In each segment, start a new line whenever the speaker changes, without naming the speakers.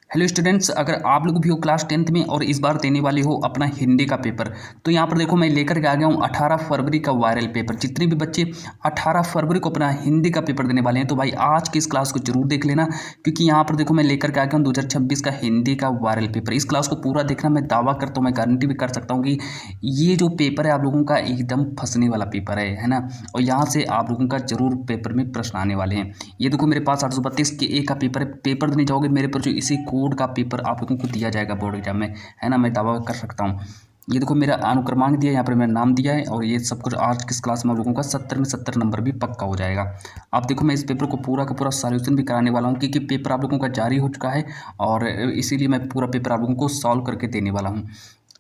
Hello students, अगर आप लोग भी हो क्लास 10th में और इस बार देने वाले हो अपना हिंदी का पेपर, तो यहाँ पर देखो मैं लेकर के आ गया हूँ 18 फरवरी का वायरल पेपर। जितने भी बच्चे 18 फरवरी को अपना हिंदी का पेपर देने वाले हैं तो भाई आज की इस क्लास को जरूर देख लेना, क्योंकि यहाँ पर देखो मैं लेकर के आ गया हूँ 2026 का हिंदी का वायरल पेपर। इस क्लास को पूरा देखना, मैं दावा करता हूँ, मैं गारंटी भी कर सकता हूँ कि ये जो पेपर है आप लोगों का एकदम फंसने वाला पेपर है ना। और यहाँ से आप लोगों का जरूर पेपर में प्रश्न आने वाले हैं। ये देखो मेरे पास 832 के ए का पेपर है। पेपर देने जाओगे मेरे पर जो इसी कोड का पेपर आप लोगों को दिया जाएगा बोर्ड एग्जाम में, है ना। मैं दावा कर सकता हूँ। ये देखो मेरा अनुक्रमांक दिया है, यहाँ पर मेरा नाम दिया है, और ये सब कुछ आज किस क्लास में आप लोगों का 70 में 70 नंबर भी पक्का हो जाएगा। आप देखो मैं इस पेपर को पूरा का पूरा सॉल्यूशन भी कराने वाला हूँ, क्योंकि पेपर आप लोगों का जारी हो चुका है और इसीलिए मैं पूरा पेपर आप लोगों को सॉल्व करके देने वाला हूँ।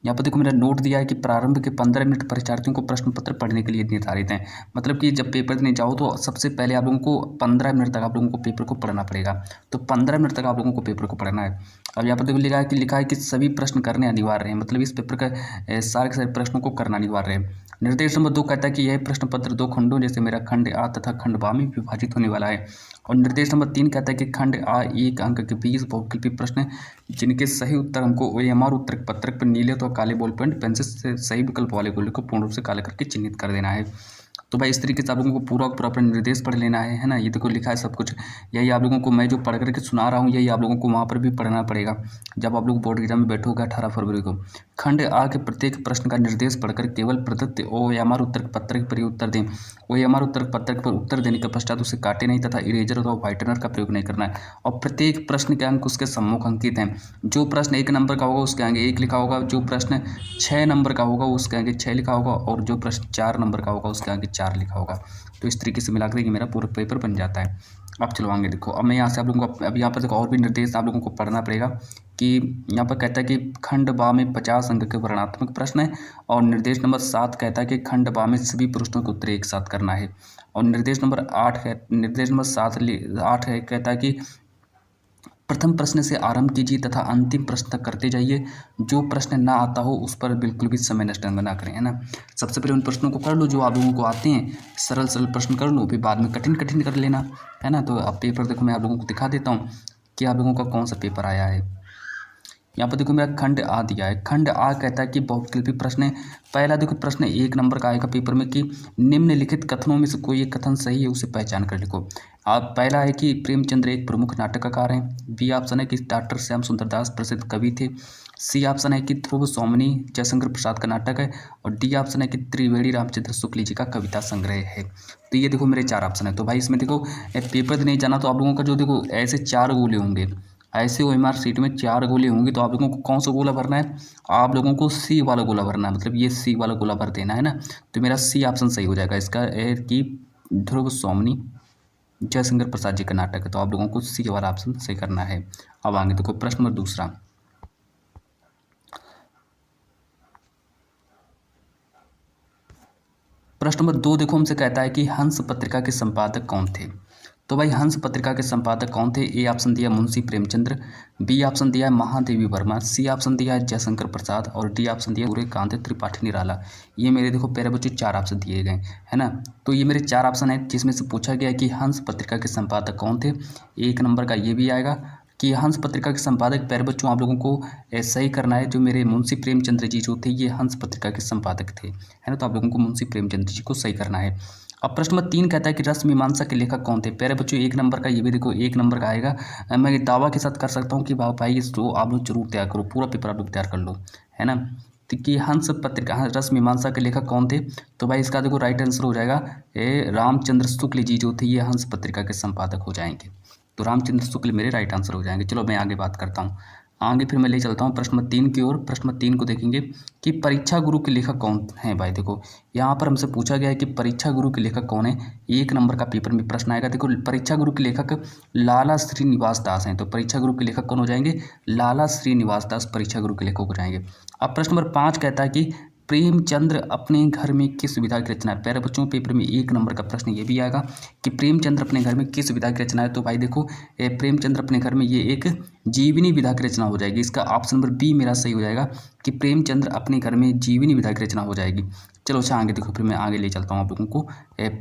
यहाँ पर देखो मेरा नोट दिया है कि प्रारंभ के 15 मिनट परीक्षार्थियों को प्रश्न पत्र पढ़ने के लिए निर्धारित हैं। मतलब कि जब पेपर देने जाओ तो सबसे पहले आप लोगों को 15 मिनट तक आप लोगों को पेपर को पढ़ना पड़ेगा। तो 15 मिनट तक आप लोगों को पेपर को पढ़ना है। अब यहाँ पर देखो लिखा है कि सभी प्रश्न करने अनिवार्य हैं। मतलब इस पेपर का सारे के सारे प्रश्नों को करना अनिवार्य है। निर्देश नंबर 2 कहता है कि यह प्रश्न पत्र 2 खंडों जैसे मेरा खंड आ तथा खंड बा में विभाजित होने वाला है। और निर्देश नंबर 3 कहता है कि खंड आ 1 अंक के 20 बहुविकल्पी प्रश्न जिनके सही उत्तर हमको OMR उत्तर पत्रक पर नीले तो काले बॉल पेन पेंसिल से सही विकल्प वाले गोले को पूर्ण रूप से काले करके चिन्हित कर देना है। तो भाई इस तरीके से आप लोगों को पूरा पूरा अपना निर्देश पढ़ लेना है ना। ये देखो लिखा है सब कुछ, यही आप लोगों को मैं जो पढ़ करके सुना रहा हूँ यही आप लोगों को वहाँ पर भी पढ़ना पड़ेगा जब आप लोग बोर्ड एग्जाम में बैठोगे 18 फरवरी को। खंड आ के प्रत्येक प्रश्न का निर्देश पढ़कर केवल प्रदत्त OMR उत्तर पत्रक पर ही उत्तर दें। OMR उत्तर पत्रक पर उत्तर देने के पश्चात उसे काटे नहीं तथा इरेजर अथवा व्हाइटनर का प्रयोग नहीं करना है। और प्रत्येक प्रश्न के अंक उसके सम्मुख अंकित हैं। जो प्रश्न 1 नंबर का होगा उसके आगे 1 लिखा होगा, जो प्रश्न 6 नंबर का होगा उसके आगे 6 लिखा होगा, और जो प्रश्न 4 नंबर का होगा उसके आगे 4 लिखा होगा। तो इस तरीके से मिलाकर ये मेरा पूरा पेपर बन जाता है। अब चलो आगे देखो, अब मैं यहाँ से आप लोगों को अब यहाँ पर देखो और भी निर्देश आप लोगों को पढ़ना पड़ेगा कि यहाँ पर कहता है कि खंड बा में 50 अंक के वर्णनात्मक प्रश्न है। और निर्देश नंबर 7 कहता है कि खंड बा में सभी प्रश्नों को उत्तर एक साथ करना है। और निर्देश नंबर 8 है कहता है कि प्रथम प्रश्न से आरंभ कीजिए तथा अंतिम प्रश्न तक करते जाइए। जो प्रश्न ना आता हो उस पर बिल्कुल भी समय नष्ट ना करें, है ना। सबसे पहले उन प्रश्नों को कर लो जो आप लोगों को आते हैं, सरल सरल प्रश्न कर लो, फिर बाद में कठिन कठिन कर लेना, है ना। तो अब पेपर देखो मैं आप लोगों को दिखा देता हूँ कि आप लोगों का कौन सा पेपर आया है। यहाँ पर देखो मेरा खंड आ दिया है। खंड आ कहता है कि बहुविकल्पी प्रश्न है। पहला देखो प्रश्न 1 नंबर का आएगा पेपर में कि निम्नलिखित कथनों में से कोई एक कथन सही है उसे पहचान कर लिखो। आप पहला है कि प्रेमचंद्र एक प्रमुख नाटककार हैं। बी ऑप्शन है कि डॉक्टर श्याम सुंदर दास प्रसिद्ध कवि थे। सी ऑप्शन है कि ध्रुव सोमनी जयशंकर प्रसाद का नाटक है। और डी ऑप्शन है कि त्रिवेणी रामचंद्र शुक्ल जी का कविता संग्रह है। तो ये देखो मेरे 4 ऑप्शन है। तो भाई इसमें देखो पेपर नहीं जाना तो आप लोगों का जो देखो ऐसे 4 गोले होंगे, ऐसे OMR सीट में 4 गोले होंगे। तो आप लोगों को कौन सा गोला भरना है? आप लोगों को सी वाला गोला भरना है। मतलब ये सी वाला गोला भर देना है ना। तो मेरा सी ऑप्शन सही हो जाएगा। इसका है कि ध्रुव सोमनी जयशंकर प्रसाद जी का नाटक है। तो आप लोगों को सी वाला ऑप्शन सही करना है। अब आगे देखो प्रश्न नंबर दूसरा। प्रश्न नंबर 2 देखो हमसे कहता है कि हंस पत्रिका के संपादक कौन थे। तो भाई हंस पत्रिका के संपादक कौन थे? ए ऑप्शन दिया मुंशी प्रेमचंद्र, बी ऑप्शन दिया है महादेवी वर्मा, सी ऑप्शन दिया है जयशंकर प्रसाद, और डी ऑप्शन दिया सूर्यकांत त्रिपाठी निराला। ये मेरे देखो प्यारे बच्चों 4 ऑप्शन दिए गए, है ना। तो ये मेरे 4 ऑप्शन है जिसमें से पूछा गया है कि हंस पत्रिका के संपादक कौन थे। 1 नंबर का ये भी आएगा कि हंस पत्रिका के संपादक, प्यारे बच्चों आप लोगों को ऐसा ही करना है। जो मेरे मुंशी प्रेमचंद्र जी जो थे ये हंस पत्रिका के संपादक थे, है ना। तो आप लोगों को मुंशी प्रेमचंद्र जी को सही करना है। अब प्रश्न नंबर 3 कहता है कि रस मीमांसा के लेखक कौन थे। प्यारे बच्चों 1 नंबर का ये भी देखो 1 नंबर का आएगा। मैं दावा के साथ कर सकता हूँ कि भाई इसको आप लोग जरूर तैयार करो, पूरा पेपर आप लोग तैयार कर लो, है ना। तो कि हंस पत्रिका रस मीमांसा के लेखक कौन थे? तो भाई इसका देखो राइट आंसर हो जाएगा रामचंद्र शुक्ल जी जो थे ये हंस पत्रिका के संपादक हो जाएंगे। तो रामचंद्र शुक्ल मेरे राइट आंसर हो जाएंगे। चलो मैं आगे बात करता हूँ। आगे फिर मैं ले चलता हूँ प्रश्न नंबर 3 की ओर। प्रश्न नंबर 3 को देखेंगे कि परीक्षा गुरु के लेखक कौन है। भाई देखो यहाँ पर हमसे पूछा गया है कि परीक्षा गुरु के लेखक कौन है। 1 नंबर का पेपर में प्रश्न आएगा। देखो परीक्षा गुरु के लेखक लाला श्रीनिवास दास हैं। तो परीक्षा गुरु के लेखक कौन हो जाएंगे? लाला श्रीनिवास दास परीक्षा गुरु के लेखक हो जाएंगे। अब प्रश्न नंबर 5 कहता है कि प्रेमचंद्र अपने घर में किस विधा की रचना है। प्यारे बच्चों पेपर में 1 नंबर का प्रश्न ये भी आएगा कि प्रेमचंद्र अपने घर में किस विधा की रचना है। तो भाई देखो प्रेमचंद्र अपने घर में ये एक जीवनी विधा की रचना हो जाएगी। इसका ऑप्शन नंबर बी मेरा सही हो जाएगा कि प्रेमचंद्र अपने घर में जीवनी विधा की रचना हो जाएगी। चलो अच्छा आगे देखो, फिर मैं आगे ले चलता हूँ आप लोगों को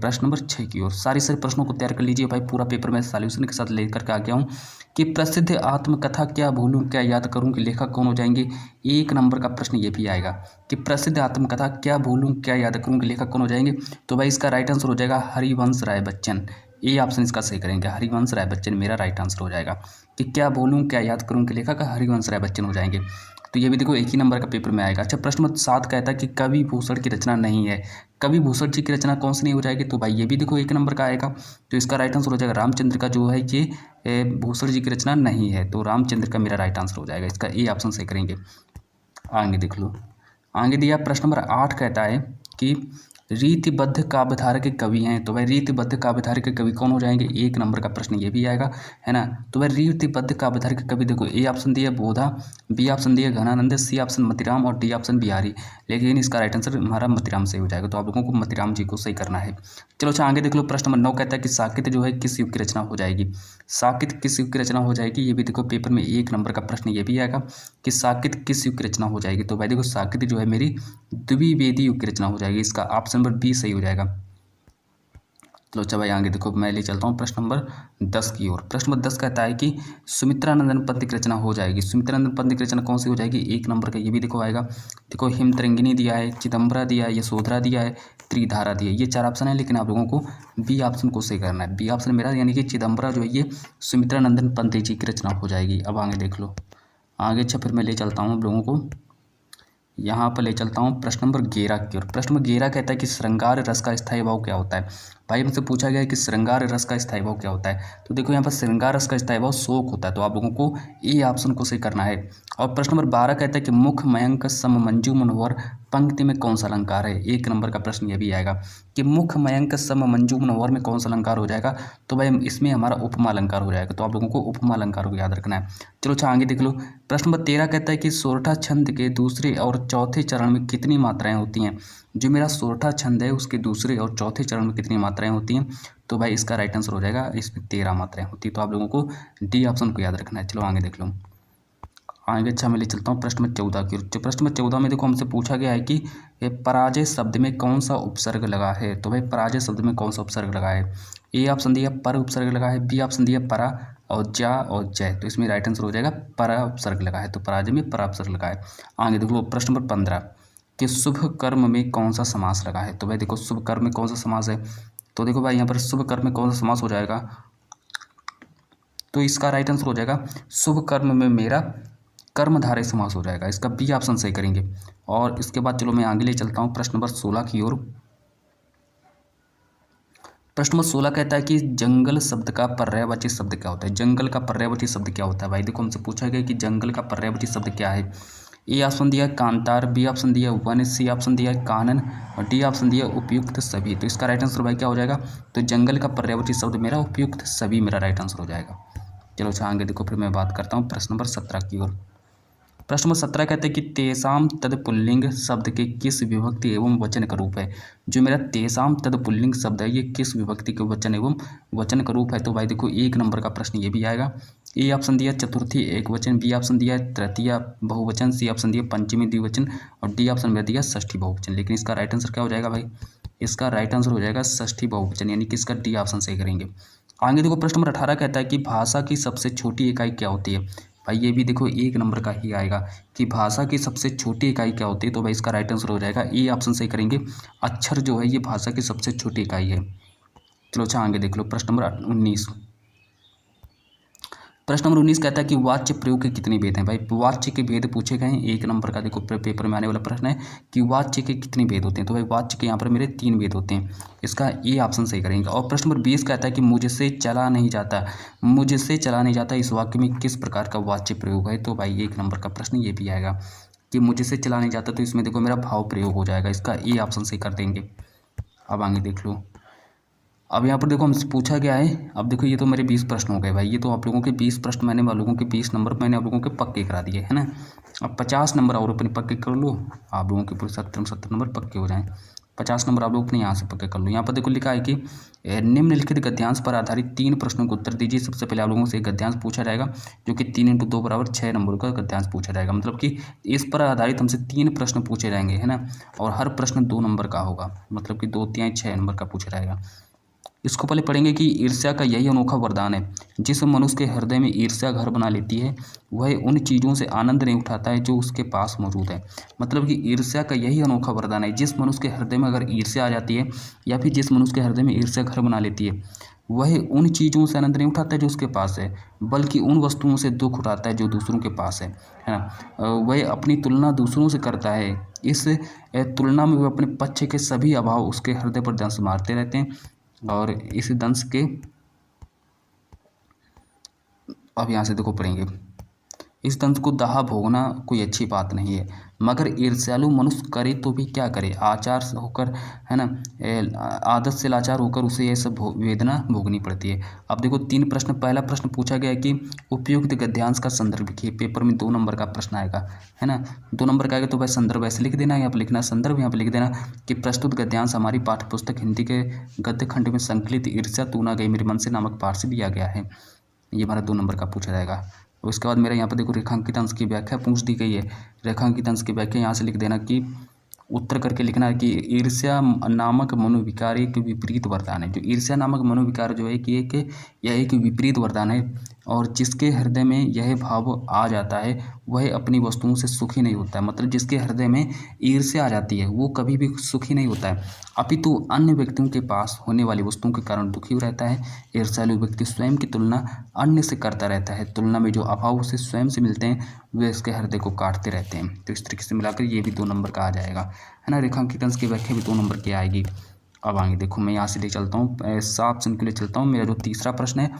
प्रश्न नंबर 6 की ओर। सारे प्रश्नों को तैयार कर लीजिए भाई, पूरा पेपर मैं सॉल्यूशन के साथ लेकर के आ गया हूँ। कि प्रसिद्ध आत्मकथा क्या भूलूं क्या याद करूं के लेखक कौन हो जाएंगे। 1 नंबर का प्रश्न ये भी आएगा कि प्रसिद्ध आत्मकथा क्या भूलूं क्या याद करूं के लेखक कौन हो जाएंगे। तो भाई इसका राइट आंसर हो जाएगा हरिवंश राय बच्चन। ए ऑप्शन इसका सही करेंगे, हरिवंश राय बच्चन मेरा राइट आंसर हो जाएगा। कि क्या भूलूं क्या याद करूं के लेखक हरिवंश राय बच्चन हो जाएंगे। तो ये भी देखो एक ही नंबर का पेपर में आएगा। अच्छा प्रश्न नंबर 7 कहता है कि कवि भूषण की रचना नहीं है। कवि भूषण जी की रचना कौन सी नहीं हो जाएगी। तो भाई ये भी देखो 1 नंबर का आएगा। तो इसका राइट आंसर हो जाएगा रामचंद्र का जो है ये भूषण जी की रचना नहीं है। तो रामचंद्र का मेरा राइट आंसर हो जाएगा, इसका ए ऑप्शन सही करेंगे। आगे देख लो, आगे दिया प्रश्न नंबर 8 कहता है कि रीतिबद्ध काव्यधारा के कवि हैं। तो भाई रीतिबद्ध काव्यधारा के कवि कौन हो जाएंगे। 1 नंबर का प्रश्न ये भी आएगा, है ना। तो भाई रीतिबद्ध काव्यधारा के कवि देखो, ए ऑप्शन दिया बोधा, बी ऑप्शन दिया घनानंद, सी ऑप्शन मतिराम और डी ऑप्शन बिहारी। लेकिन इसका राइट आंसर हमारा मतिराम सही हो जाएगा। तो आप लोगों को मतिराम जी को सही करना है। चलो अच्छा आगे देख लो, प्रश्न नंबर 9 कहता है कि साकित जो है किस युग की रचना हो जाएगी। साकित किस युग की रचना हो जाएगी। ये भी देखो पेपर में 1 नंबर का प्रश्न ये भी आएगा कि साकित किस युग की रचना हो जाएगी। तो भाई देखो साकित जो है मेरी द्विवेदी युग की रचना हो जाएगी। इसका ऑप्शन नंबर बी सही हो जाएगा। चलो अच्छा भाई आगे देखो, मैं ले चलता हूँ प्रश्न नंबर 10 की ओर। प्रश्न नंबर 10 कहता है कि सुमित्रानंदन पद्य की रचना हो जाएगी। सुमित्रानंदन पद्य की रचना कौन सी हो जाएगी। 1 नंबर का ये भी देखो आएगा। देखो हिमतरंगिनी दिया है, चिदम्बरा दिया है, यशोधरा दिया है, त्रिधारा दिया है। ये 4 ऑप्शन है, लेकिन आप लोगों को बी ऑप्शन को सही करना है। बी ऑप्शन मेरा यानी कि चिदम्बरा जो है ये सुमित्रानंदन पंत जी की रचना हो जाएगी। अब आगे देख लो, आगे अच्छा फिर मैं ले चलता हूँ आप लोगों को, यहाँ पर ले चलता हूँ प्रश्न नंबर 11 की ओर। प्रश्न नंबर 11 कहता है कि श्रृंगार रस का स्थायी भाव क्या होता है। भाई हमसे पूछा गया है कि श्रृंगार रस का स्थायी भाव क्या होता है। तो देखो यहाँ पर श्रृंगार रस का स्थायी भाव शोक होता है। तो आप लोगों को ए ऑप्शन को सही करना है। और प्रश्न नंबर 12 कहता है कि मुख मयंक सम मंजू मनोहर पंक्ति में कौन सा अलंकार है। 1 नंबर का प्रश्न यह भी आएगा कि मुख मयंक सम मंजू मनोहर में कौन सा अलंकार हो जाएगा। तो भाई इसमें हमारा उपमा अलंकार हो जाएगा। तो आप लोगों को उपमा अलंकार को याद रखना है। चलो अच्छा आगे देख लो, प्रश्न नंबर 13 कहता है कि सोरठा छंद के दूसरे और चौथे चरण में कितनी मात्राएं होती हैं। जो मेरा सोरठा छंद है उसके दूसरे और चौथे चरण में कितनी मात्राएं होती हैं। तो भाई इसका राइट आंसर हो जाएगा, इसमें 13 मात्राएं होती है। तो आप लोगों को डी ऑप्शन को याद रखना है। चलो आगे देख लो, आगे अच्छा मैं ले चलता हूँ प्रश्न नंबर 14 की। प्रश्न नंबर 14 में देखो हमसे पूछा गया है कि पराजय शब्द में कौन सा उपसर्ग लगा है। तो भाई पराजय शब्द में कौन सा उपसर्ग लगा है। ए ऑप्शन दिया पर उपसर्ग लगा है, बी ऑप्शन दिया परा और जा और जय। तो इसमें राइट आंसर हो जाएगा परा उपसर्ग लगा है। तो पराजय में परा उपसर्ग लगा है। आगे देख लो प्रश्न नंबर 15 कि शुभ कर्म में कौन सा समास लगा है। तो भाई देखो शुभ कर्म में कौन सा समास है। तो देखो भाई यहाँ पर शुभ कर्म में कौन सा समास हो जाएगा। तो इसका राइट आंसर हो जाएगा शुभ कर्म में मेरा कर्मधारय समास हो जाएगा। इसका बी ऑप्शन सही करेंगे। और इसके बाद चलो मैं आगे ले चलता हूँ प्रश्न नंबर 16 की ओर। प्रश्न नंबर 16 कहता है कि जंगल शब्द का पर्यायवाची शब्द क्या होता है। जंगल का पर्यायवाची शब्द क्या होता है। भाई देखो हमसे पूछा गया कि जंगल का पर्यायवाची शब्द क्या है। ए ऑप्शन दिया कांतार, बी ऑप्शन दिया वन, सी ऑप्शन दिया कानन और डी ऑप्शन दिया उपयुक्त सभी। तो इसका राइट आंसर भाई क्या हो जाएगा। तो जंगल का पर्यायवाची शब्द मेरा उपयुक्त सभी मेरा राइट आंसर हो जाएगा। चलो अच्छा आगे देखो, फिर मैं बात करता हूँ प्रश्न नंबर 17 की ओर। प्रश्न नंबर 17 कहते हैं कि तेसाम तद पुल्लिंग शब्द के किस विभक्ति एवं वचन का रूप है। जो मेरा तेसाम तद पुल्लिंग शब्द है ये किस विभक्ति के वचन एवं वचन का रूप है। तो भाई देखो 1 नंबर का प्रश्न ये भी आएगा। ए ऑप्शन दिया चतुर्थी एक वचन, बी ऑप्शन दिया तृतीया बहुवचन, सी ऑप्शन दिया पंचमी द्विवचन और डी ऑप्शन में दिया षष्ठी बहुवचन। लेकिन इसका राइट आंसर क्या हो जाएगा भाई। इसका राइट आंसर हो जाएगा षष्ठी बहुवचन, यानी कि इसका डी ऑप्शन सही करेंगे। आगे देखो प्रश्न नंबर 18 कहता है कि भाषा की सबसे छोटी इकाई क्या होती है। भाई ये भी देखो 1 नंबर का ही आएगा कि भाषा की सबसे छोटी इकाई क्या होती है। तो भाई इसका राइट आंसर हो जाएगा ए ऑप्शन सही करेंगे। अक्षर जो है ये भाषा की सबसे छोटी इकाई है। चलो अच्छा आगे देख लो प्रश्न नंबर 19। प्रश्न नंबर 19 कहता है कि वाच्य प्रयोग के कितने भेद हैं। भाई वाच्य के भेद पूछे गए हैं। 1 नंबर का देखो पेपर में आने वाला प्रश्न है कि वाच्य के कितने भेद होते हैं। तो भाई वाच्य के यहाँ पर मेरे 3 भेद होते हैं। इसका ए ऑप्शन सही करेंगे। और प्रश्न नंबर 20 कहता है कि मुझसे चला नहीं जाता, मुझसे चला नहीं जाता इस वाक्य में किस प्रकार का वाच्य प्रयोग है। तो भाई 1 नंबर का प्रश्न ये भी आएगा कि मुझसे चला नहीं जाता। तो इसमें देखो मेरा भाव प्रयोग हो जाएगा। इसका ए ऑप्शन सही कर देंगे। अब आगे देख लो, अब यहाँ पर देखो हमसे पूछा गया है। अब देखो ये तो मेरे 20 प्रश्न हो गए भाई। ये तो आप लोगों के 20 प्रश्न मैंने आप लोगों के 20 नंबर मैंने आप लोगों के पक्के करा दिए है ना। अब 50 नंबर और अपने पक्के कर लो, आप लोगों के पूरे 70 नंबर पक्के हो जाएं। 50 नंबर आप लोग अपने यहाँ से पक्के कर लो। यहाँ पर देखो लिखा है कि निम्नलिखित गद्यांश पर आधारित 3 प्रश्नों को उत्तर दीजिए। सबसे पहले आप लोगों से एक गद्यांश पूछा जाएगा जो कि 3 × 2 = 6 नंबर का गद्यांश पूछा जाएगा। मतलब कि इस पर आधारित हमसे 3 प्रश्न पूछे जाएंगे, है ना, और हर प्रश्न 2 नंबर का होगा, मतलब कि 2 3 6 नंबर का पूछा जाएगा। इसको पहले पढ़ेंगे कि ईर्ष्या का यही अनोखा वरदान है। जिस मनुष्य के हृदय में ईर्ष्या घर बना लेती है वह उन चीज़ों से आनंद नहीं उठाता है जो उसके पास मौजूद है। मतलब कि ईर्ष्या का यही अनोखा वरदान है। जिस मनुष्य के हृदय में अगर ईर्ष्या आ जाती है या फिर जिस मनुष्य के हृदय में ईर्ष्या घर बना लेती है वह उन चीज़ों से आनंद नहीं उठाता है जो उसके पास है, बल्कि उन वस्तुओं से दुख उठाता है जो दूसरों के पास है ना। वह अपनी तुलना दूसरों से करता है। इस तुलना में वह अपने पक्ष के सभी अभाव उसके हृदय पर दंश मारते रहते हैं और इस दंश के अब यहाँ से देखो पढ़ेंगे। इस दंश को दाह भोगना कोई अच्छी बात नहीं है, मगर ईर्ष्यालु मनुष्य करे तो भी क्या करे, आचार से होकर, है ना, आदत से लाचार होकर उसे यह सब वेदना भोगनी पड़ती है। अब देखो 3 प्रश्न। पहला प्रश्न पूछा गया है कि उपयुक्त गद्यांश का संदर्भ लिखिए। पेपर में 2 नंबर का प्रश्न आएगा, है ना, 2 नंबर का आएगा तो भाई संदर्भ ऐसे लिख देना, यहाँ पर लिखना संदर्भ, यहाँ पर लिख देना कि प्रस्तुत गद्यांश हमारी पाठ्यपुस्तक हिंदी के गद्य खंड में संकलित ईर्ष्या तू ना गई मेरे मन से नामक पाठ से दिया गया है। ये हमारा 2 नंबर का पूछा जाएगा। और उसके बाद मेरा यहाँ पर देखो रेखांकित अंश की व्याख्या पूछ दी गई है। रेखांकित अंश की व्याख्या यहाँ से लिख देना कि उत्तर करके लिखना है कि ईर्ष्या नामक मनोविकार एक विपरीत वरदान है। जो ईर्ष्या नामक मनोविकार जो है कि यह एक विपरीत वरदान है और जिसके हृदय में यह भाव आ जाता है वह अपनी वस्तुओं से सुखी नहीं होता है। मतलब जिसके हृदय में ईर्ष्या आ जाती है वो कभी भी सुखी नहीं होता है, अपितु अन्य व्यक्तियों के पास होने वाली वस्तुओं के कारण दुखी रहता है। ईर्ष्यालु व्यक्ति स्वयं की तुलना अन्य से करता रहता है। तुलना में जो अभाव उसे स्वयं से मिलते हैं वे इसके हृदय को काटते रहते हैं। तो इस तरीके से मिलाकर ये भी 2 नंबर का आ जाएगा, है ना। रेखांकित अंश की व्याख्या भी 2 नंबर की आएगी। अब आगे देखो मैं यहाँ से ले चलता हूँ, 7 के लिए चलता हूँ। मेरा जो तीसरा प्रश्न है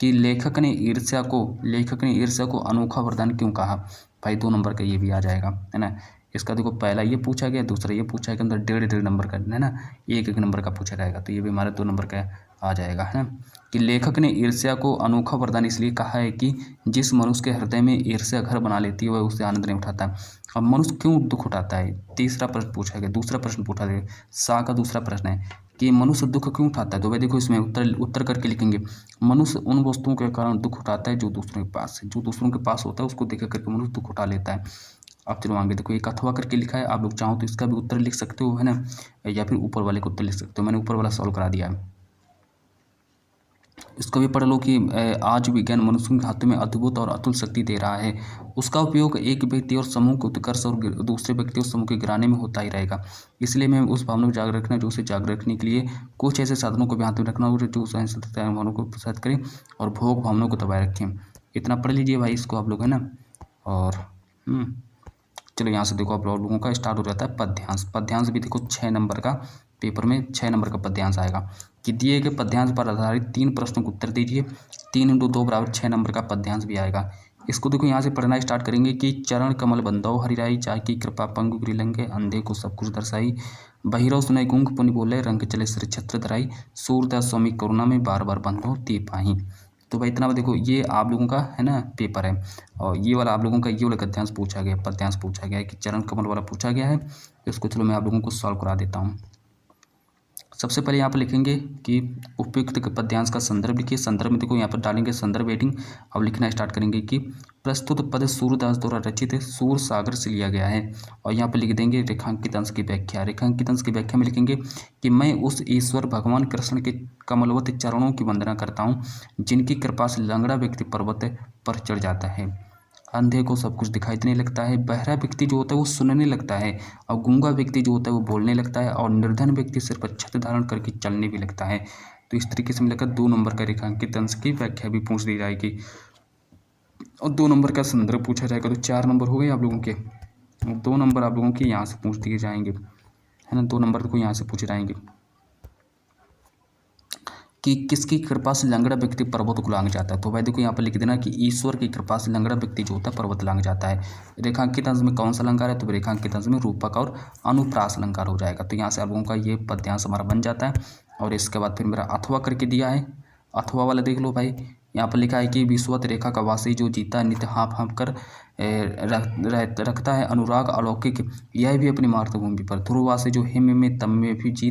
कि लेखक ने ईर्ष्या को अनोखा वरदान क्यों कहा। भाई 2 नंबर का ये भी आ जाएगा, है ना। इसका देखो पहला ये पूछा गया, दूसरा ये पूछा गया, अंदर 1.5 नंबर का, है ना, 1 नंबर का पूछा जाएगा। तो ये भी हमारा 2 नंबर का आ जाएगा, है ना। कि लेखक ने ईर्ष्या को अनोखा वरदान इसलिए कहा है कि जिस मनुष्य के हृदय में ईर्ष्या घर बना लेती है वह उससे आनंद नहीं उठाता। अब मनुष्य क्यों दुख उठाता है, तीसरा प्रश्न पूछा गया। दूसरा प्रश्न पूछा गया, सा का दूसरा प्रश्न है कि मनुष्य दुख क्यों उठाता है। तो भाई देखो इसमें उत्तर करके लिखेंगे, मनुष्य उन वस्तुओं के कारण दुख उठाता है जो दूसरों के पास है। जो दूसरों के पास होता है उसको देख करके मनुष्य दुख उठा लेता है। अब चलो आगे देखो, एक अथवा करके लिखा है। आप लोग चाहो तो इसका भी उत्तर लिख सकते हो, है ना, या फिर ऊपर वाले को उत्तर लिख सकते हो। मैंने ऊपर वाला सॉल्व करा दिया है, इसको भी पढ़ लो कि आज विज्ञान मनुष्यों के हाथों में अद्भुत और अतुल शक्ति दे रहा है। उसका उपयोग एक व्यक्ति और समूह के उत्कर्ष और दूसरे व्यक्ति और समूह के गिराने में होता ही रहेगा। इसलिए मैं उस भावना को जागृत रखना जो उसे जागृत रखने के लिए कुछ ऐसे साधनों को भी हाथ में रखना और जो भावनाओं को प्रोत्साहित करें और भोग भावनाओं को दबाए रखें। इतना पढ़ लीजिए भाई इसको आप लोग, है ना। और चलो यहाँ से देखो आप लोगों का स्टार्ट हो जाता है पद्यांश। पद्यांश भी देखो 6 नंबर का, पेपर में 6 नंबर का पद्यांश आएगा कि दिए गए पद्यांश पर आधारित 3 प्रश्नों को उत्तर दीजिए। 3 × 2 = 6 नंबर का पद्यांश भी आएगा। इसको देखो यहाँ से पढ़ना स्टार्ट करेंगे कि चरण कमल बंदौ हरिराई, चाय की कृपा पंगु गिरिलंगे, अंधे को सब कुछ दर्शाई, बहिरव सुनय गूंग पुनि बोले, रंग चले सिर छत्र धराई, सूरदास स्वामी करुणा में बार बार बंधो ते पाही। तो भाई इतना देखो ये आप लोगों का, है ना, पेपर है। और ये वाला आप लोगों का ये वाला गद्यांश पूछा गया, पद्यांश पूछा गया है कि चरण कमल वाला पूछा गया है। इसको चलो मैं आप लोगों को सॉल्व करा देता हूँ। सबसे पहले यहाँ पर लिखेंगे कि उपयुक्त पद्यांश का संदर्भ लिखिए। संदर्भ में देखो यहाँ पर डालेंगे संदर्भ हेडिंग। अब लिखना स्टार्ट करेंगे कि प्रस्तुत पद सूरदास द्वारा रचित सूर सागर से लिया गया है। और यहाँ पर लिख देंगे रेखांकित अंश की व्याख्या। रेखांकित अंश की व्याख्या में लिखेंगे कि मैं उस ईश्वर भगवान कृष्ण के कमलवत चरणों की वंदना करता हूँ जिनकी कृपा से लंगड़ा व्यक्ति पर्वत पर चढ़ जाता है, अंधे को सब कुछ दिखाई देने लगता है, बहरा व्यक्ति जो होता है वो सुनने लगता है, और गूंगा व्यक्ति जो होता है वो बोलने लगता है, और निर्धन व्यक्ति सिर पर छत्र धारण करके चलने भी लगता है। तो इस तरीके से मिलकर 2 नंबर का रेखांकित अंश की व्याख्या भी पूछ दी जाएगी और 2 नंबर का संदर्भ पूछा जाएगा। तो 4 नंबर हो गए आप लोगों के। 2 नंबर आप लोगों के यहाँ से पूछ दिए जाएंगे, है ना। 2 नंबर को यहाँ से पूछे जाएंगे कि किसकी कृपा से लंगड़ा व्यक्ति पर्वत को लांग जाता है। तो भाई देखो यहाँ पर लिख देना कि ईश्वर की कृपा से लंगड़ा व्यक्ति जो होता है पर्वत लांग जाता है। रेखांकित अंश में कौन सा अलंकार है, तो रेखांकित अंश में रूपक और अनुप्रास अलंकार हो जाएगा। तो यहाँ से आप लोगों का ये पद्यांश हमारा बन जाता है। और इसके बाद फिर मेरा अथवा करके दिया है, अथवा वाला देख लो भाई। यहाँ पर लिखा है कि विश्वत रेखा का वासी जो जीता नित्य हाँफ हाँफ कर रखता है अनुराग अलौकिक, यह भी अपनी मातृभूमि पर। ध्रुववासी जो हिम में तम में भी जी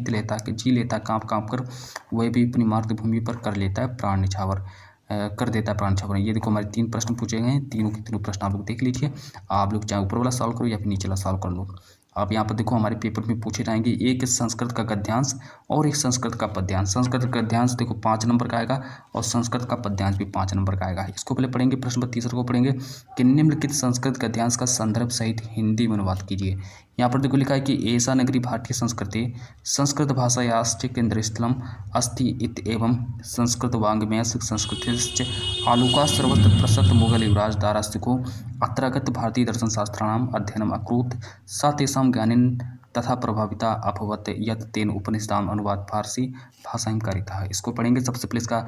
लेता काँप काँप कर, वह भी अपनी मातृभूमि पर कर लेता है प्राण निछावर, कर देता है प्राण निछावर। ये देखो हमारे 3 प्रश्न पूछे गए हैं, तीनों के तीनों प्रश्न आप लोग देख लीजिए। आप लोग चाहे ऊपर वाला सॉल्व करो या फिर नीचे वाला सॉल्व कर लो। आप यहाँ पर देखो हमारे पेपर में पूछे जाएंगे एक संस्कृत का गद्यांश और एक संस्कृत का पद्यांश। संस्कृत का गद्यांश देखो 5 नंबर का आएगा और संस्कृत का पद्यांश भी 5 नंबर का आएगा। इसको पहले पढ़ेंगे। प्रश्न नंबर 30 को पढ़ेंगे कि निम्नलिखित संस्कृत गद्यांश का संदर्भ सहित हिंदी में अनुवाद कीजिए। यहाँ पर देखो लिखा है कि ऐसा नगरी भारतीय संस्कृति संस्कृत भाषायाश्च केन्द्रस्थलम अस्ति इत एवं संस्कृत वाङ्मय संस्कृतिश्च आलूका सर्वत्र प्रसक्त मुगल युवराज दारास्तिको अत्रागत भारतीय दर्शन शास्त्राणाम अध्ययनम अकुरुत सा तेषां ज्ञानिन तथा प्रभाविता अभवत यत तेन उपनिषदाम अनुवाद फारसी भाषाएं कारिता है। इसको पढ़ेंगे। सबसे पहले इसका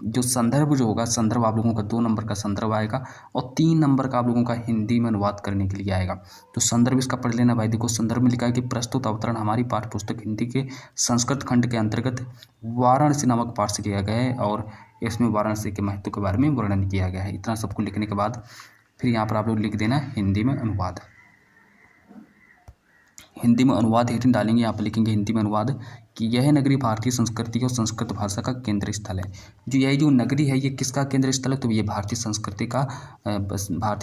जो संदर्भ जो होगा, संदर्भ आप लोगों का 2 नंबर का संदर्भ आएगा और 3 नंबर का आप लोगों का हिंदी में अनुवाद करने के लिए आएगा। तो संदर्भ इसका पढ़ लेना भाई। देखो संदर्भ में लिखा है कि प्रस्तुत अवतरण हमारी पाठ्य पुस्तक हिंदी के संस्कृत खंड के अंतर्गत वाराणसी नामक पाठ से लिया गया है और इसमें वाराणसी के महत्व के बारे में वर्णन किया गया है। इतना सबको लिखने के बाद फिर यहाँ पर आप लोग लिख देना हिंदी में अनुवाद। हिंदी में अनुवाद हेडिंग डालेंगे, यहाँ पर लिखेंगे हिंदी में अनुवाद कि यह नगरी भारतीय संस्कृति और संस्कृत भाषा का केंद्र स्थल है। यह जो नगरी है ये किसका केंद्र स्थल है? तो ये भारतीय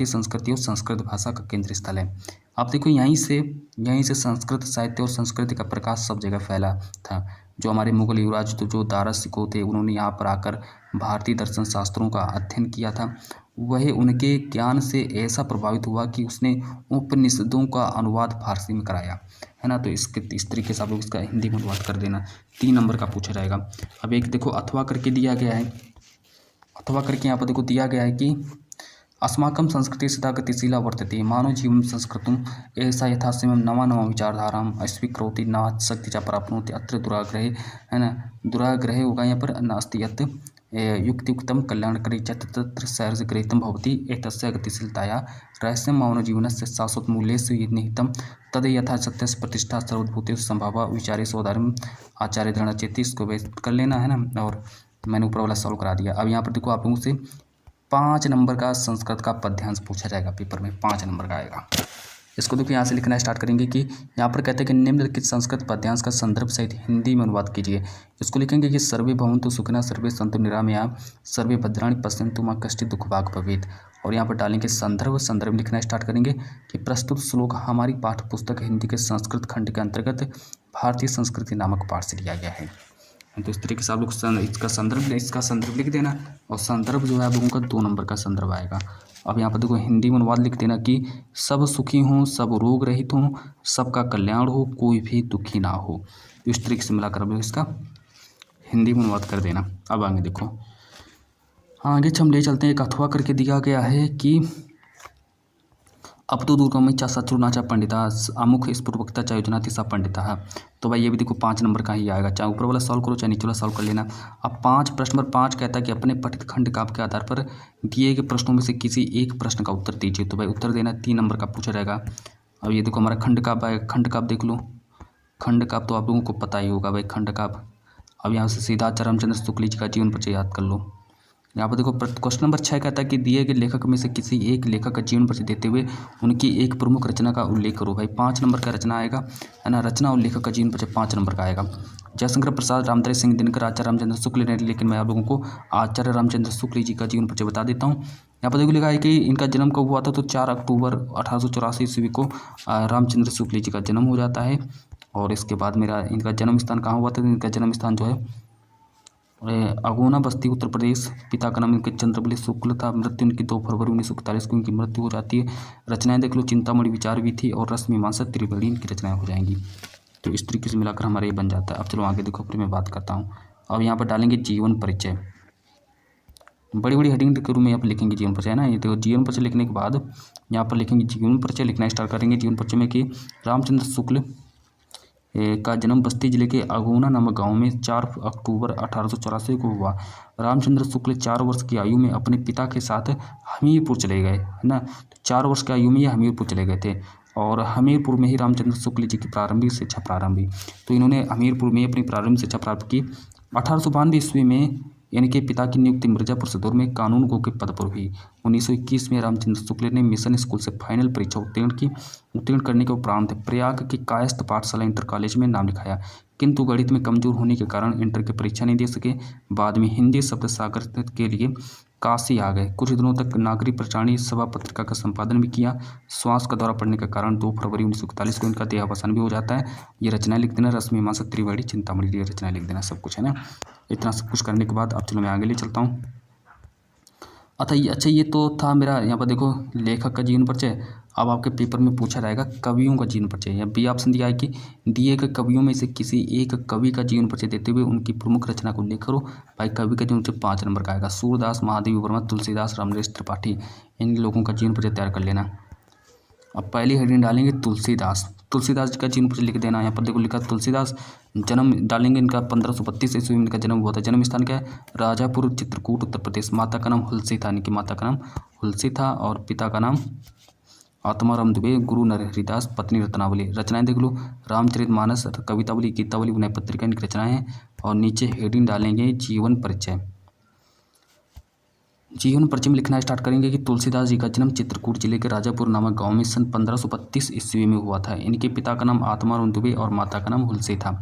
संस्कृति और संस्कृत भाषा का केंद्र स्थल है। आप देखो यहीं से संस्कृत साहित्य और संस्कृति का प्रकाश सब जगह फैला था। जो हमारे मुगल युवराज तो जो दारासिको थे, उन्होंने यहाँ पर आकर भारतीय दर्शन शास्त्रों का अध्ययन किया था। वह उनके ज्ञान से ऐसा प्रभावित हुआ कि उसने उपनिषदों का अनुवाद फारसी में कराया, है ना। तो इस तरीके से आप लोग इसका हिंदी में अनुवाद कर देना। 3 नंबर का पूछा जाएगा। अब एक देखो अथवा करके दिया गया है। अथवा करके यहाँ पर देखो दिया गया है कि अस्माकं संस्कृति सदा गतिशीला वर्तते मानव जीवन संस्कृतम ऐसा यथासमयं नवा विचारधारां स्वीकरोति न शक्ति च प्राप्नोति अत्र दुराग्रहे, है ना। दुराग्रहे होगा यहाँ पर नास्ति यत् युक्तियुक्तं कल्याणकरी च तत्र सहर्षगृहीतं भवति एतस्य गतिशीलताया रहस्यं मानवजीवनस्य शाश्वतमूल्येषु निहितं तद् यथा सत्यस्य प्रतिष्ठा सर्वभूतेषु संभावा विचारेषु औदार्यम् आचार्य दृढ़चेति। इसको व्यक्त कर लेना, है ना। और मैंने ऊपर वाला सॉल्व करा दिया। अब यहाँ पर देखो आप लोगों से 5 नंबर का संस्कृत का पद्यांश पूछा जाएगा पेपर में, 5 नंबर का आएगा। इसको देखो यहाँ से लिखना स्टार्ट करेंगे कि यहाँ पर कहते हैं कि निम्नलिखित संस्कृत पद्यांश का संदर्भ सहित हिंदी में अनुवाद कीजिए। इसको लिखेंगे कि सर्वे भवन्तु सुखिनः सर्वे सन्तु निरामया सर्वे भद्राणि पश्यन्तु मा कश्चित् दुःखभाग् भवेत्। और यहाँ पर डालेंगे संदर्भ लिखना स्टार्ट करेंगे कि प्रस्तुत श्लोक हमारी पाठ्य पुस्तक हिंदी के संस्कृत खंड के अंतर्गत भारतीय संस्कृति नामक पाठ से लिया गया है। तो इस तरीके से आप लोग इसका संदर्भ लिख देना और संदर्भ जो है आप लोगों का 2 नंबर का संदर्भ आएगा। अब यहाँ पर देखो हिंदी में अनुवाद लिख देना कि सब सुखी हों, सब रोग रहित हों, सबका कल्याण हो, कोई भी दुखी ना हो। इस तरीके से मिलाकर आप लोग इसका हिंदी में अनुवाद कर देना। अब आगे देखो, आगे हम ले चलते हैं। एक अथवा करके दिया गया है कि अब तो दुर्गम चा सचुर्नाचा पंडिता अमुख स्फुटवक्ता चा योजना तिसा पंडिता है। तो भाई ये भी देखो 5 नंबर का ही आएगा। चाहे ऊपर वाला सॉल्व करो चाहे नीचे वाला सॉल्व कर लेना। अब प्रश्न नंबर 5 कहता है कि अपने पठित खंड काव्य के आधार पर दिए गए प्रश्नों में से किसी एक प्रश्न का उत्तर दीजिए। तो भाई उत्तर देना 3 नंबर का पूछा जाएगा। अब ये देखो हमारा खंड काव्य है। खंड काव्य देख लो। खंड काव्य तो आप लोगों को पता ही होगा भाई, खंड काव्य। अब यहाँ से सीधा रामचंद्र शुक्ल जी का जीवन परिचय याद कर लो। यहाँ पर देखो क्वेश्चन नंबर 6 कहता है कि दिए गए लेखक में से किसी एक लेखक का जीवन परिचय देते हुए उनकी एक प्रमुख रचना का उल्लेख करो। भाई 5 नंबर का रचना आएगा, है ना। रचना और लेखक का जीवन परिचय 5 नंबर का आएगा। जयशंकर प्रसाद, रामधारी सिंह दिनकर, आचार्य रामचंद्र शुक्ल ने, लेकिन मैं आप लोगों को आचार्य रामचंद्र शुक्ल जी का जीवन परिचय बता देता हूँ। यहाँ पर देखो लिखा है कि इनका जन्म कब हुआ था, तो 4 अक्टूबर 1884 ईस्वी को रामचंद्र शुक्ल जी का जन्म हो जाता है। और इसके बाद इनका जन्म स्थान कहाँ हुआ था, तो इनका जन्म स्थान जो है अगोना बस्ती उत्तर प्रदेश। पिता का नाम इनके चंद्रबली शुक्ल था। मृत्यु इनकी 2 फरवरी 1941 को इनकी मृत्यु हो जाती है। रचनाएं देख लो, चिंतामणि विचार भी थी और रस मीमांसा त्रिवेणी इनकी रचनाएं हो जाएंगी। तो इस तरीके से मिलाकर हमारा ये बन जाता है। अब चलो आगे देखो, फिर मैं बात करता हूँ। अब यहाँ पर डालेंगे जीवन परिचय। बड़ी बड़ी हेडिंग के रूप में यहाँ पर लिखेंगे जीवन परिचय, ना। ये देखो जीवन परिचय लिखने के बाद यहाँ पर लिखेंगे जीवन परिचय लिखना स्टार्ट करेंगे। जीवन परिचय में कि रामचंद्र शुक्ल का जन्म बस्ती जिले के अगोना नामक गांव में 4 अक्टूबर 1884 को हुआ। रामचंद्र शुक्ल 4 वर्ष की आयु में अपने पिता के साथ हमीरपुर चले गए, है ना। तो 4 वर्ष की आयु में ये हमीरपुर चले गए थे और हमीरपुर में ही रामचंद्र शुक्ल जी की प्रारंभिक शिक्षा प्रारंभ हुई। तो इन्होंने हमीरपुर में अपनी प्रारंभिक शिक्षा प्राप्त की। 1892 ईस्वी में इनके पिता की नियुक्ति मिर्जापुर सदौर में कानून गो के पद पर हुई। 1921 में रामचंद्र शुक्ल ने मिशन स्कूल से फाइनल परीक्षा उत्तीर्ण करने के उपरांत प्रयाग की कायस्थ पाठशाला इंटर कॉलेज में नाम लिखाया, किंतु गणित में कमजोर होने के कारण इंटर की परीक्षा नहीं दे सके। बाद में हिंदी शब्द सागर के लिए काशी आ गए। कुछ दिनों तक नागरिक प्रचारणी सभा पत्रिका का संपादन भी किया। श्वास का दौरा पड़ने के कारण 2 फरवरी 1941 को इनका देहावसान भी हो जाता है। ये रचनाएं लिख देना, रश्मिमांसा त्रिवेणी चिंतामणि, ये रचनाएं लिख देना, सब कुछ है ना। इतना सब कुछ करने के बाद अब चलो मैं आगे ले चलता हूँ। अच्छा ये तो था मेरा, यहाँ पर देखो लेखक का जीवन परिचय। अब आपके पेपर में पूछा जाएगा कवियों का जीवन परिचय। या बी ऑप्शन दिया है कि दिए गए कवियों में से किसी एक कवि का जीवन परिचय देते हुए उनकी प्रमुख रचना को उल्लेख करो। भाई कवि का जीवन परिचय 5 नंबर का आएगा। सूरदास, महादेवी वर्मा, तुलसीदास, रामनरेश त्रिपाठी, इन लोगों का जीवन परिचय तैयार कर लेना। अब पहली हेडिंग डालेंगे तुलसीदास। तुलसीदास जी का जीवन परिचय लिख देना। यहाँ पर देखो लिखा तुलसीदास, जन्म डालेंगे इनका 1532 ईस्वी में इनका जन्म हुआ था। जन्म स्थान क्या है? राजापुर, चित्रकूट, उत्तर प्रदेश। माता का नाम हुलसी था, इनकी माता का नाम हुलसी था और पिता का नाम आत्माराम दुबे, गुरु नरहरिदास, पत्नी रत्नावली। रचनाएं देख लो, रामचरितमानस, कवितावली, गीतावली, विनय पत्रिका इनकी रचनाएं हैं। और नीचे हेडिंग डालेंगे जीवन परिचय। जीवन परिचय में लिखना स्टार्ट करेंगे कि तुलसीदास जी का जन्म चित्रकूट जिले के राजापुर नामक गांव में सन 1532 ईस्वी में हुआ था। इनके पिता का नाम आत्माराम दुबे और माता का नाम हुलसी था।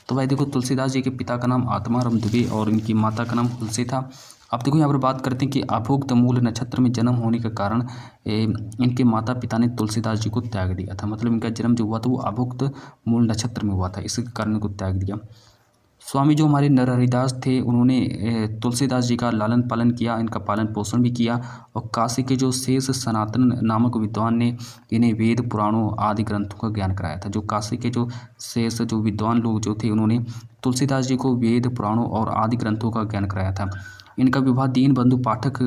तो भाई देखो तुलसीदास जी के पिता का नाम आत्माराम दुबे और इनकी माता का नाम हुलसी था। अब देखो यहाँ पर बात करते हैं कि अभुक्त मूल नक्षत्र में जन्म होने के कारण इनके माता पिता ने तुलसीदास जी को त्याग दिया था। मतलब इनका जन्म जो हुआ था वो अभुक्त मूल नक्षत्र में हुआ था, इसके कारण इनको त्याग दिया। स्वामी जो हमारे नरहरिदास थे उन्होंने तुलसीदास जी का लालन पालन किया, इनका पालन पोषण भी किया। और काशी के जो शेष सनातन नामक विद्वान ने इन्हें वेद पुराणों आदि ग्रंथों का ज्ञान कराया था। जो काशी के जो शेष जो विद्वान लोग जो थे उन्होंने तुलसीदास जी को वेद पुराणों और आदि ग्रंथों का ज्ञान कराया था। इनका विवाह दीनबंधु पाठक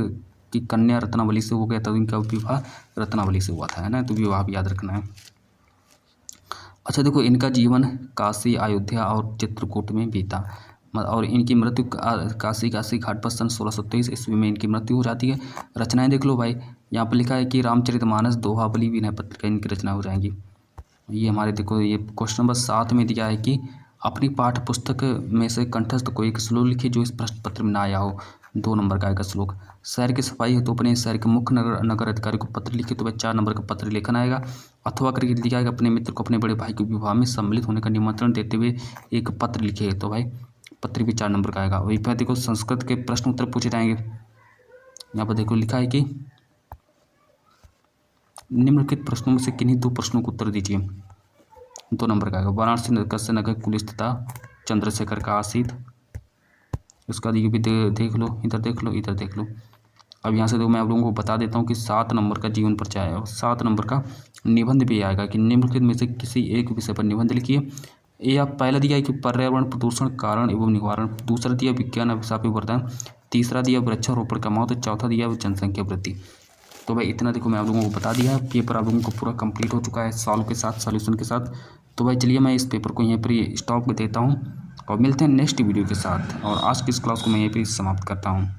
की कन्या रत्नावली से हो गया था। इनका विवाह रत्नावली से हुआ था, है ना, तो विवाह भी याद रखना है। अच्छा देखो इनका जीवन काशी, अयोध्या और चित्रकूट में बीता और इनकी मृत्यु काशी घाट पर सन 1623 ईस्वी में इनकी मृत्यु हो जाती है। रचनाएं देख लो भाई, यहाँ पर लिखा है कि रामचरितमानस, दोहाबली, विनय पत्रिका इनकी रचना हो जाएंगी। ये हमारे देखो ये क्वेश्चन नंबर 7 में दिया है कि अपनी पाठ्य पुस्तक में से कंठस्थ कोई एक श्लोक लिखिए जो इस प्रश्न पत्र में ना आया हो। 2 नंबर का आएगा श्लोक। शहर की सफाई है तो अपने शहर के मुख्य नगर अधिकारी को पत्र लिखे, तो भाई 4 नंबर का पत्र लेखन आएगा। अथवा करके लिखा है अपने मित्र को अपने बड़े भाई के विवाह में सम्मिलित होने का निमंत्रण देते हुए एक पत्र लिखे, तो भाई पत्र भी 4 नंबर का आएगा। वही पर देखो संस्कृत के प्रश्न उत्तर पूछे जाएंगे। यहाँ पर देखो लिखा है कि निम्नलिखित प्रश्नों में से किन्हीं 2 प्रश्नों को उत्तर दीजिए। 2 नंबर का आएगा। वाराणसी कस्य नगर कुलिस तथा चंद्रशेखर का आसित। उसका ये भी देख लो, इधर देख लो, इधर देख लो। अब यहाँ से तो मैं आप लोगों को बता देता हूँ कि 7 नंबर का जीवन परिचय आएगा और 7 नंबर का निबंध भी आएगा कि निम्नलिखित में से किसी एक विषय पर निबंध लिखिए। ये आप पहला दिया है कि पर्यावरण प्रदूषण कारण एवं निवारण, दूसरा दिया विज्ञान अभिशापी वर्धन, तीसरा दिया वृक्षारोपण का महत्व, चौथा दिया जनसंख्या वृद्धि। तो भाई इतना देखो मैं आप लोगों को बता दिया, पेपर आप लोगों को पूरा कंप्लीट हो चुका है सॉल्व के साथ, सॉल्यूशन के साथ। तो भाई चलिए मैं इस पेपर को यहीं पर स्टॉप देता हूँ और मिलते हैं नेक्स्ट वीडियो के साथ। और आज की इस क्लास को मैं यहीं पर समाप्त करता हूँ।